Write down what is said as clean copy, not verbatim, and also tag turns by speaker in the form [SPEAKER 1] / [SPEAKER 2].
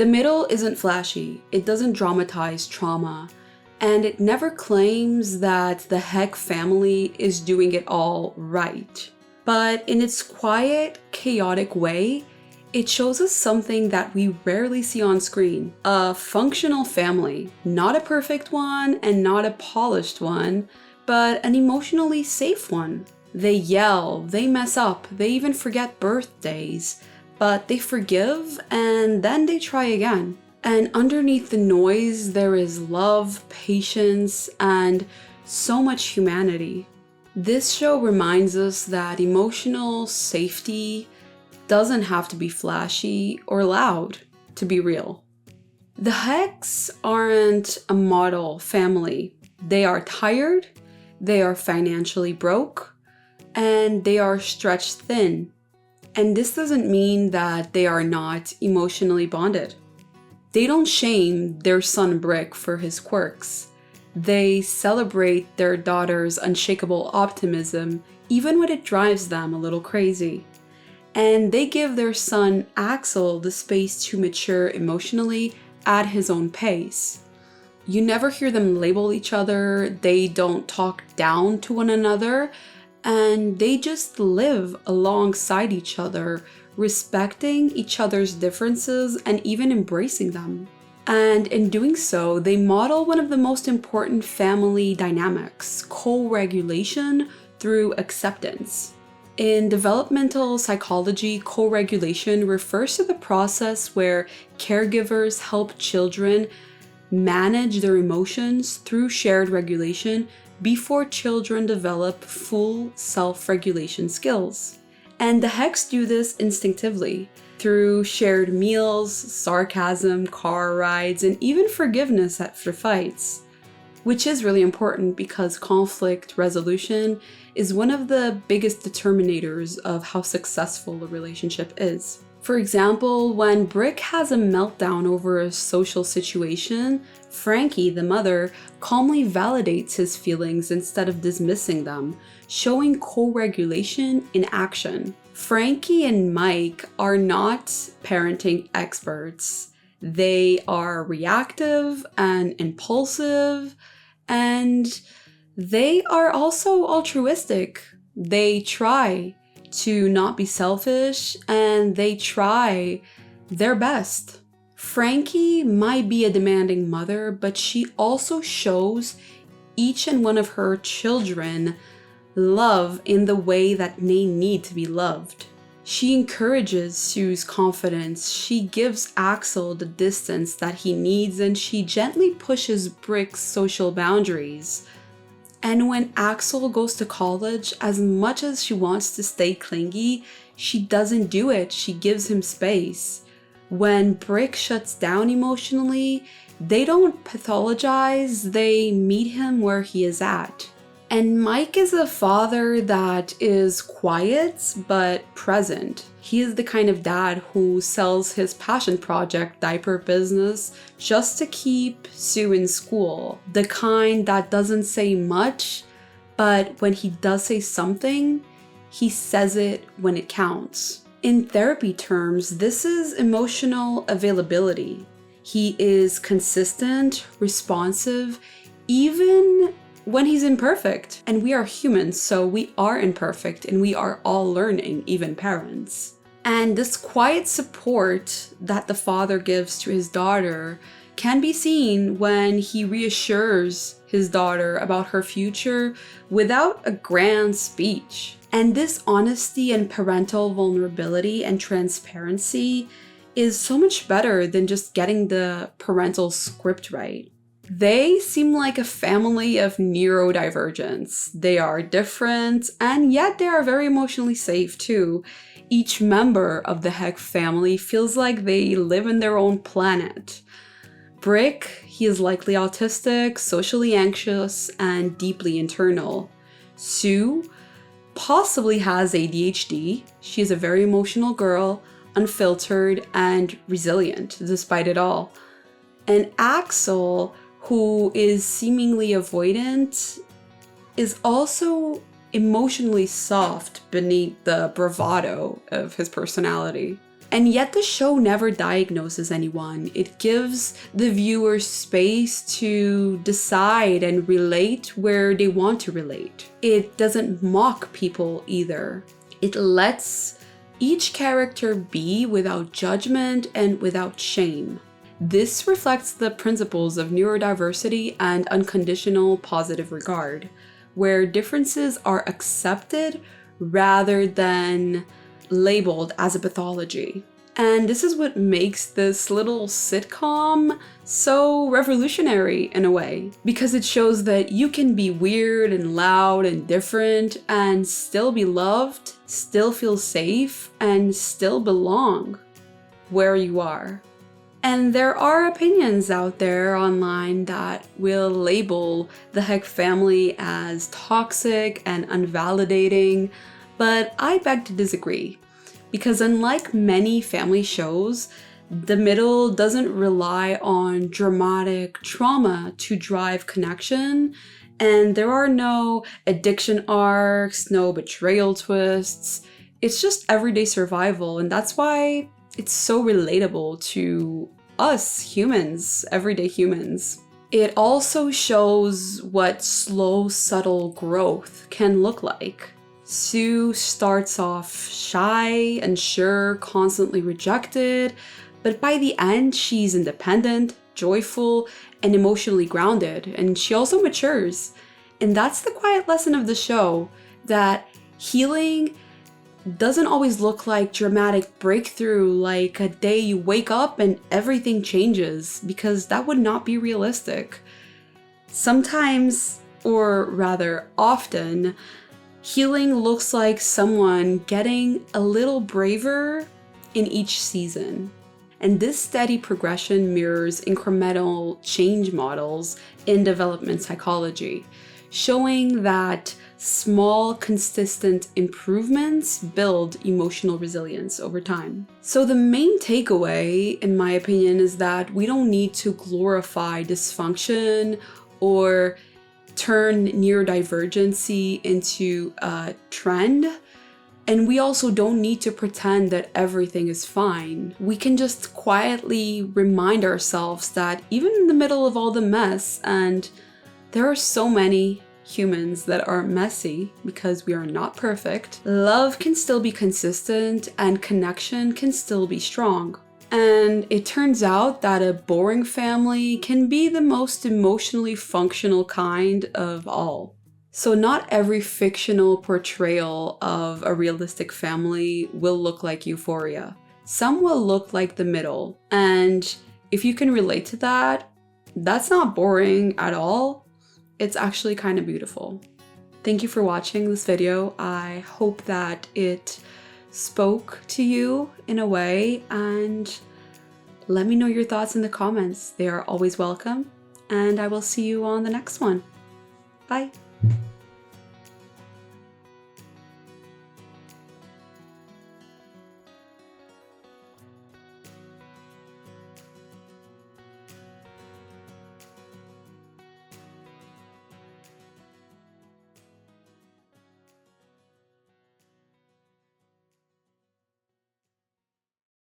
[SPEAKER 1] The middle isn't flashy, it doesn't dramatize trauma, and it never claims that the Heck family is doing it all right. But in its quiet, chaotic way, it shows us something that we rarely see on screen. A functional family. Not a perfect one and not a polished one, but an emotionally safe one. They yell, they mess up, they even forget birthdays, but they forgive and then they try again. And underneath the noise, there is love, patience, and so much humanity. This show reminds us that emotional safety doesn't have to be flashy or loud to be real. The Hecks aren't a model family. They are tired, they are financially broke, and they are stretched thin. And this doesn't mean that they are not emotionally bonded. They don't shame their son Brick for his quirks. They celebrate their daughter's unshakable optimism, even when it drives them a little crazy. And they give their son Axel the space to mature emotionally at his own pace. You never hear them label each other, they don't talk down to one another, and they just live alongside each other, respecting each other's differences and even embracing them. And in doing so, they model one of the most important family dynamics, co-regulation through acceptance. In developmental psychology, co-regulation refers to the process where caregivers help children manage their emotions through shared regulation before children develop full self-regulation skills. And the Hecks do this instinctively through shared meals, sarcasm, car rides, and even forgiveness after fights, which is really important because conflict resolution is one of the biggest determinators of how successful a relationship is. For example, when Brick has a meltdown over a social situation, Frankie, the mother, calmly validates his feelings instead of dismissing them, showing co-regulation in action. Frankie and Mike are not parenting experts. They are reactive and impulsive, and they are also altruistic. They try to not be selfish, and they try their best. Frankie might be a demanding mother, but she also shows each and one of her children love in the way that they need to be loved. She encourages Sue's confidence, she gives Axel the distance that he needs, and she gently pushes Brick's social boundaries. And when Axel goes to college, as much as she wants to stay clingy, she doesn't do it. She gives him space. When Brick shuts down emotionally, they don't pathologize, they meet him where he is at. And Mike is a father that is quiet but present. He is the kind of dad who sells his passion project diaper business just to keep Sue in school. The kind that doesn't say much, but when he does say something, he says it when it counts. In therapy terms, this is emotional availability. He is consistent, responsive, even when he's imperfect. And we are humans, so we are imperfect and we are all learning, even parents. And this quiet support that the father gives to his daughter can be seen when he reassures his daughter about her future without a grand speech. And this honesty and parental vulnerability and transparency is so much better than just getting the parental script right. They seem like a family of neurodivergence. They are different, and yet they are very emotionally safe too. Each member of the Heck family feels like they live in their own planet. Brick, he is likely autistic, socially anxious, and deeply internal. Sue possibly has ADHD. She is a very emotional girl, unfiltered, and resilient despite it all. And Axel, who is seemingly avoidant, is also emotionally soft beneath the bravado of his personality. And yet the show never diagnoses anyone. It gives the viewer space to decide and relate where they want to relate. It doesn't mock people either. It lets each character be without judgment and without shame. This reflects the principles of neurodiversity and unconditional positive regard, where differences are accepted rather than labeled as a pathology. And this is what makes this little sitcom so revolutionary in a way, because it shows that you can be weird and loud and different and still be loved, still feel safe, and still belong where you are. And there are opinions out there online that will label the Heck family as toxic and unvalidating, but I beg to disagree. Because unlike many family shows, the middle doesn't rely on dramatic trauma to drive connection, and there are no addiction arcs, no betrayal twists. It's just everyday survival, and that's why it's so relatable to us humans, everyday humans. It also shows what slow, subtle growth can look like. Sue starts off shy, unsure, constantly rejected, but by the end, she's independent, joyful, and emotionally grounded, and she also matures. And that's the quiet lesson of the show, that healing doesn't always look like dramatic breakthrough, like a day you wake up and everything changes, because that would not be realistic. Sometimes, or rather often, healing looks like someone getting a little braver in each season. And this steady progression mirrors incremental change models in development psychology, showing that small, consistent improvements build emotional resilience over time. So the main takeaway, in my opinion, is that we don't need to glorify dysfunction or turn neurodivergency into a trend. And we also don't need to pretend that everything is fine. We can just quietly remind ourselves that even in the middle of all the mess, and there are so many humans that are messy because we are not perfect, love can still be consistent and connection can still be strong. And it turns out that a boring family can be the most emotionally functional kind of all. So not every fictional portrayal of a realistic family will look like Euphoria. Some will look like the middle. And if you can relate to that, that's not boring at all. It's actually kind of beautiful. Thank you for watching this video. I hope that it spoke to you in a way, and let me know your thoughts in the comments. They are always welcome, and I will see you on the next one. Bye.